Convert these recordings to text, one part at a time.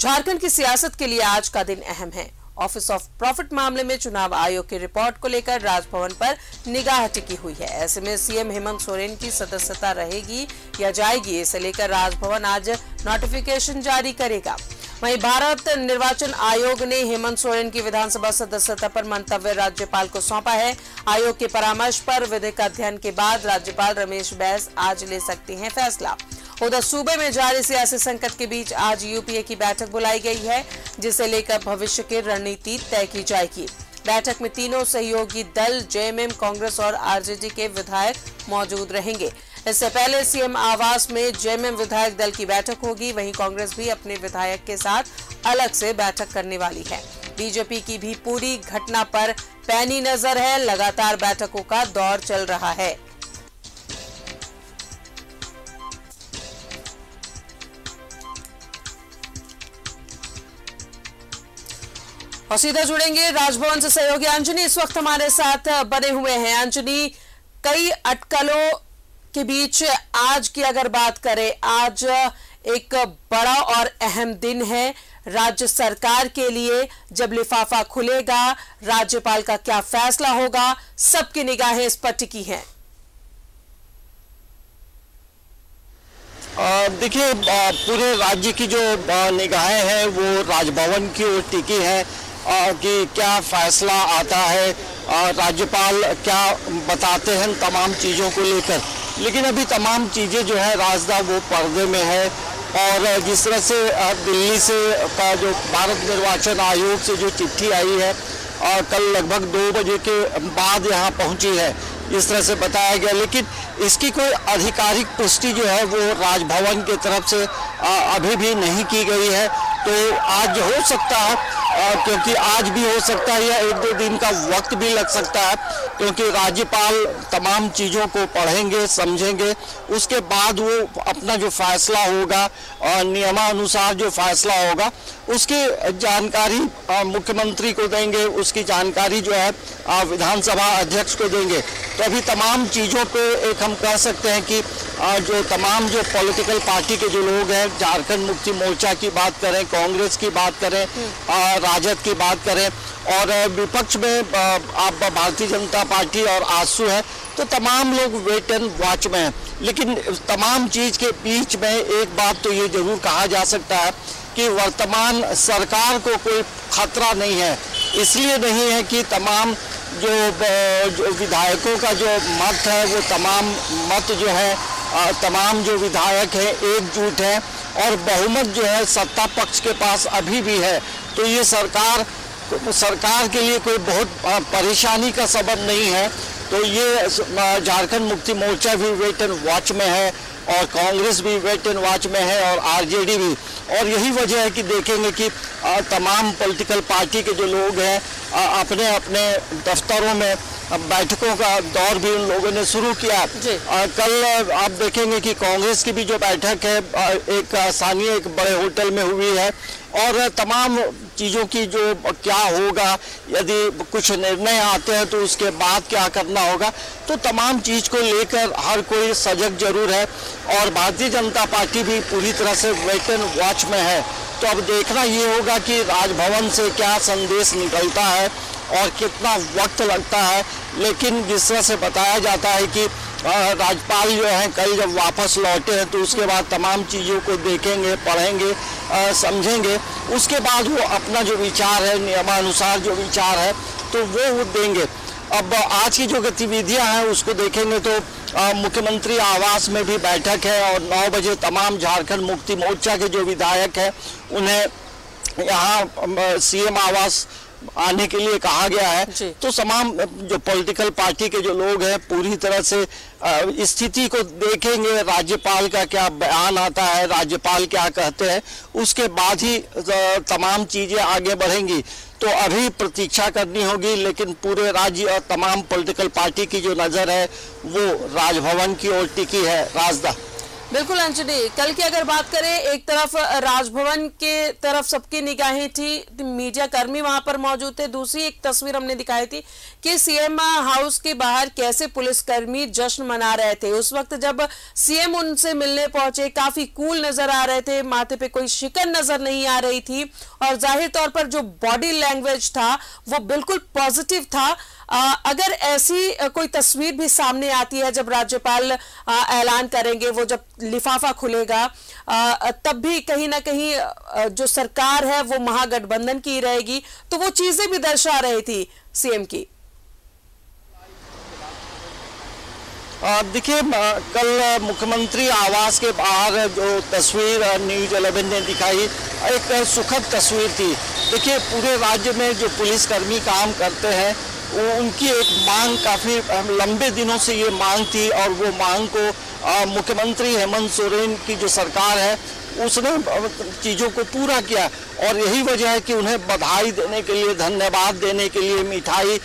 झारखंड की सियासत के लिए आज का दिन अहम है। ऑफिस ऑफ प्रॉफिट मामले में चुनाव आयोग की रिपोर्ट को लेकर राजभवन पर निगाह टिकी हुई है। ऐसे में सीएम हेमंत सोरेन की सदस्यता रहेगी या जाएगी, इसे लेकर राजभवन आज नोटिफिकेशन जारी करेगा। वहीं भारत निर्वाचन आयोग ने हेमंत सोरेन की विधानसभा सदस्यता पर मंतव्य राज्यपाल को सौंपा है। आयोग के परामर्श पर विधिक अध्ययन के बाद राज्यपाल रमेश बैस आज ले सकते हैं फैसला। उधर सूबे में जारी सियासी संकट के बीच आज यूपीए की बैठक बुलाई गई है, जिसे लेकर भविष्य की रणनीति तय की जाएगी। बैठक में तीनों सहयोगी दल जेएमएम, कांग्रेस और आरजेडी के विधायक मौजूद रहेंगे। इससे पहले सीएम आवास में जेएमएम विधायक दल की बैठक होगी। वहीं कांग्रेस भी अपने विधायक के साथ अलग से बैठक करने वाली है। बीजेपी की भी पूरी घटना पर पैनी नजर है। लगातार बैठकों का दौर चल रहा है। और सीधा जुड़ेंगे राजभवन से सहयोगी अंजनी इस वक्त हमारे साथ बने हुए हैं। अंजनी, कई अटकलों के बीच आज की अगर बात करें, आज एक बड़ा और अहम दिन है राज्य सरकार के लिए। जब लिफाफा खुलेगा, राज्यपाल का क्या फैसला होगा, सबकी निगाहें इस पर टिकी हैं। देखिए, पूरे राज्य की जो निगाहें हैं वो राजभवन की ओर टिकी है कि क्या फैसला आता है, राज्यपाल क्या बताते हैं तमाम चीज़ों को लेकर। लेकिन अभी तमाम चीज़ें जो है राजदा वो पर्दे में है। और जिस तरह से दिल्ली से का जो भारत निर्वाचन आयोग से जो चिट्ठी आई है कल लगभग 2 बजे के बाद यहाँ पहुँची है, इस तरह से बताया गया। लेकिन इसकी कोई आधिकारिक पुष्टि जो है वो राजभवन की तरफ से अभी भी नहीं की गई है। तो आज हो सकता है, क्योंकि आज भी हो सकता है या 1-2 दिन का वक्त भी लग सकता है, क्योंकि राज्यपाल तमाम चीज़ों को पढ़ेंगे, समझेंगे, उसके बाद वो अपना जो फैसला होगा और नियमानुसार जो फैसला होगा उसकी जानकारी मुख्यमंत्री को देंगे, उसकी जानकारी जो है विधानसभा अध्यक्ष को देंगे। तो अभी तमाम चीज़ों पे एक हम कह सकते हैं कि जो तमाम जो पॉलिटिकल पार्टी के जो लोग हैं, झारखंड मुक्ति मोर्चा की बात करें, कांग्रेस की बात करें, राजद की बात करें, और विपक्ष में आप भारतीय जनता पार्टी और आजसू है, तो तमाम लोग वेट एंड वॉच में हैं। लेकिन तमाम चीज़ के बीच में एक बात तो ये जरूर कहा जा सकता है कि वर्तमान सरकार को कोई खतरा नहीं है। इसलिए नहीं है कि तमाम जो विधायकों का जो मत है वो तमाम मत जो है तमाम जो विधायक हैं एकजुट हैं और बहुमत जो है सत्ता पक्ष के पास अभी भी है। तो ये सरकार के लिए कोई बहुत परेशानी का सबब नहीं है। तो ये झारखंड मुक्ति मोर्चा भी वेट एंड वॉच में है और कांग्रेस भी वेट एंड वॉच में है और आरजेडी भी। और यही वजह है कि देखेंगे कि तमाम पॉलिटिकल पार्टी के जो लोग हैं अपने अपने दफ्तरों में बैठकों का दौर भी उन लोगों ने शुरू किया। कल आप देखेंगे कि कांग्रेस की भी जो बैठक है एक स्थानीय एक बड़े होटल में हुई है और तमाम चीज़ों की जो क्या होगा, यदि कुछ निर्णय आते हैं तो उसके बाद क्या करना होगा, तो तमाम चीज़ को लेकर हर कोई सजग जरूर है। और भारतीय जनता पार्टी भी पूरी तरह से वेट एंड वॉच में है। तो अब देखना ये होगा कि राजभवन से क्या संदेश निकलता है और कितना वक्त लगता है। लेकिन जिस तरह से बताया जाता है कि राज्यपाल जो हैं कल जब वापस लौटे हैं तो उसके बाद तमाम चीज़ों को देखेंगे, पढ़ेंगे, समझेंगे, उसके बाद वो अपना जो विचार है, नियमानुसार जो विचार है, तो वो देंगे। अब आज की जो गतिविधियां हैं उसको देखेंगे तो मुख्यमंत्री आवास में भी बैठक है और 9 बजे तमाम झारखंड मुक्ति मोर्चा के जो विधायक हैं उन्हें यहाँ सीएम आवास आने के लिए कहा गया है। तो तमाम जो पॉलिटिकल पार्टी के जो लोग हैं पूरी तरह से स्थिति को देखेंगे, राज्यपाल का क्या बयान आता है, राज्यपाल क्या कहते हैं, उसके बाद ही तमाम चीज़ें आगे बढ़ेंगी। तो अभी प्रतीक्षा करनी होगी। लेकिन पूरे राज्य और तमाम पॉलिटिकल पार्टी की जो नज़र है वो राजभवन की ओर टिकी है। राजदा, बिल्कुल अंजलि, कल की अगर बात करें, एक तरफ राजभवन के तरफ सबकी निगाहें थी, मीडिया कर्मी वहां पर मौजूद थे। दूसरी एक तस्वीर हमने दिखाई थी कि सीएम हाउस के बाहर कैसे पुलिसकर्मी जश्न मना रहे थे। उस वक्त जब सीएम उनसे मिलने पहुंचे, काफी कूल नजर आ रहे थे, माथे पे कोई शिकन नजर नहीं आ रही थी और जाहिर तौर पर जो बॉडी लैंग्वेज था वो बिल्कुल पॉजिटिव था। अगर ऐसी कोई तस्वीर भी सामने आती है जब राज्यपाल ऐलान करेंगे, वो जब लिफाफा खुलेगा, तब भी कहीं ना कहीं जो सरकार है वो महागठबंधन की रहेगी, तो वो चीजें भी दर्शा रही थी सीएम की। देखिए, कल मुख्यमंत्री आवास के बाहर जो तस्वीर न्यूज़ 11 ने दिखाई, एक सुखद तस्वीर थी। देखिए, पूरे राज्य में जो पुलिसकर्मी काम करते हैं उनकी एक मांग, काफ़ी लंबे दिनों से ये मांग थी और वो मांग को मुख्यमंत्री हेमंत सोरेन की जो सरकार है उसने चीज़ों को पूरा किया और यही वजह है कि उन्हें बधाई देने के लिए, धन्यवाद देने के लिए, मिठाई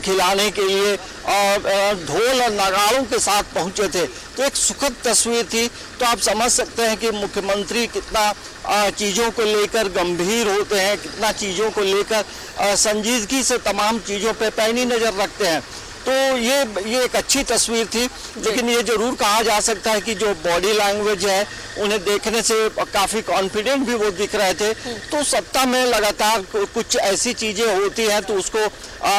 खिलाने के लिए ढोल और नगाड़ों के साथ पहुंचे थे। तो एक सुखद तस्वीर थी। तो आप समझ सकते हैं कि मुख्यमंत्री कितना चीज़ों को लेकर गंभीर होते हैं, कितना चीज़ों को लेकर संजीदगी से तमाम चीज़ों पर पैनी नज़र रखते हैं। तो ये एक अच्छी तस्वीर थी, लेकिन ये जरूर कहा जा सकता है कि जो बॉडी लैंग्वेज है, उन्हें देखने से काफ़ी कॉन्फिडेंट भी वो दिख रहे थे। तो सत्ता में लगातार कुछ ऐसी चीज़ें होती हैं तो उसको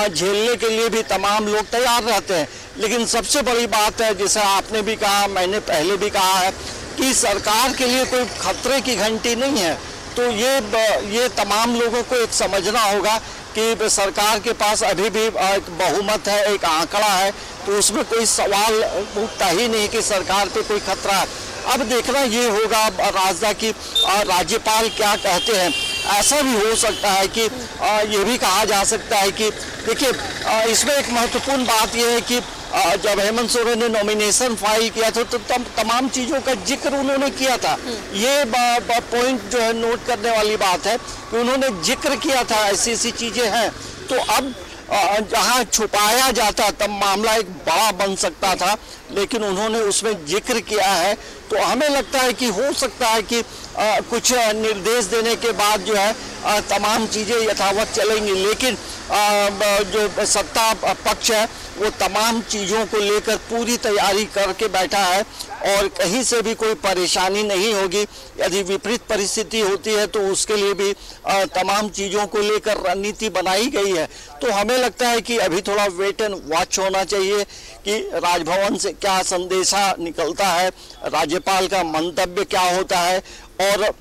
झेलने के लिए भी तमाम लोग तैयार रहते हैं। लेकिन सबसे बड़ी बात है, जैसे आपने भी कहा, मैंने पहले भी कहा है कि सरकार के लिए कोई खतरे की घंटी नहीं है। तो ये तमाम लोगों को एक समझना होगा कि सरकार के पास अभी भी एक बहुमत है, एक आंकड़ा है, तो उसमें कोई सवाल उठता ही नहीं कि सरकार पे कोई खतरा है। अब देखना ये होगा राजदा की राज्यपाल क्या कहते हैं। ऐसा भी हो सकता है कि ये भी कहा जा सकता है कि देखिए, इसमें एक महत्वपूर्ण बात यह है कि जब हेमंत सोरेन ने नॉमिनेशन फाइल किया था तो तमाम चीज़ों का जिक्र उन्होंने किया था। ये पॉइंट जो है नोट करने वाली बात है कि उन्होंने जिक्र किया था, ऐसी चीज़ें हैं। तो अब जहाँ छुपाया जाता तब मामला एक बड़ा बन सकता था, लेकिन उन्होंने उसमें जिक्र किया है। तो हमें लगता है कि हो सकता है कि कुछ निर्देश देने के बाद जो है तमाम चीज़ें यथावत चलेंगी, लेकिन जो सत्ता पक्ष है वो तमाम चीज़ों को लेकर पूरी तैयारी करके बैठा है और कहीं से भी कोई परेशानी नहीं होगी। यदि विपरीत परिस्थिति होती है तो उसके लिए भी तमाम चीज़ों को लेकर रणनीति बनाई गई है। तो हमें लगता है कि अभी थोड़ा वेट एंड वॉच होना चाहिए कि राजभवन से क्या संदेशा निकलता है, राज्यपाल का मंतव्य क्या होता है और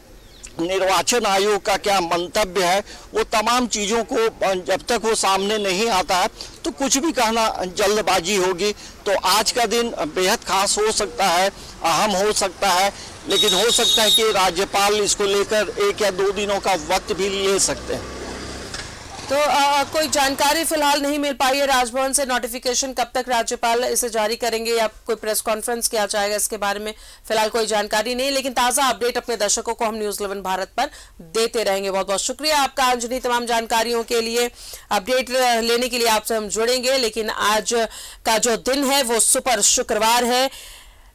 निर्वाचन आयोग का क्या मंतव्य है। वो तमाम चीज़ों को जब तक वो सामने नहीं आता है तो कुछ भी कहना जल्दबाजी होगी। तो आज का दिन बेहद खास हो सकता है, अहम हो सकता है, लेकिन हो सकता है कि राज्यपाल इसको लेकर 1 या 2 दिनों का वक्त भी ले सकते हैं। तो कोई जानकारी फिलहाल नहीं मिल पाई है राजभवन से। नोटिफिकेशन कब तक राज्यपाल इसे जारी करेंगे या कोई प्रेस कॉन्फ्रेंस किया जाएगा, इसके बारे में फिलहाल कोई जानकारी नहीं। लेकिन ताजा अपडेट अपने दर्शकों को हम न्यूज़ 11 भारत पर देते रहेंगे। बहुत बहुत शुक्रिया आपका अंजलि, तमाम जानकारियों के लिए। अपडेट लेने के लिए आपसे हम जुड़ेंगे। लेकिन आज का जो दिन है वो सुपर शुक्रवार है।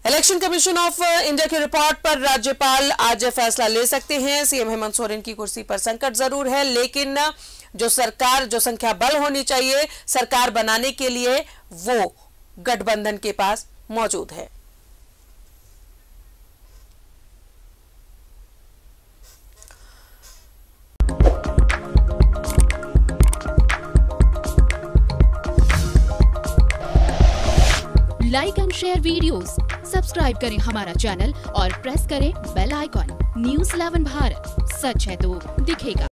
इलेक्शन कमीशन ऑफ इंडिया की रिपोर्ट पर राज्यपाल आज फैसला ले सकते हैं। सीएम हेमंत सोरेन की कुर्सी पर संकट जरूर है, लेकिन जो सरकार, जो संख्या बल होनी चाहिए सरकार बनाने के लिए, वो गठबंधन के पास मौजूद है। Like and share videos, subscribe करें हमारा चैनल और प्रेस करें बेल आइकॉन। न्यूज़ 11 भारत, सच है तो दिखेगा।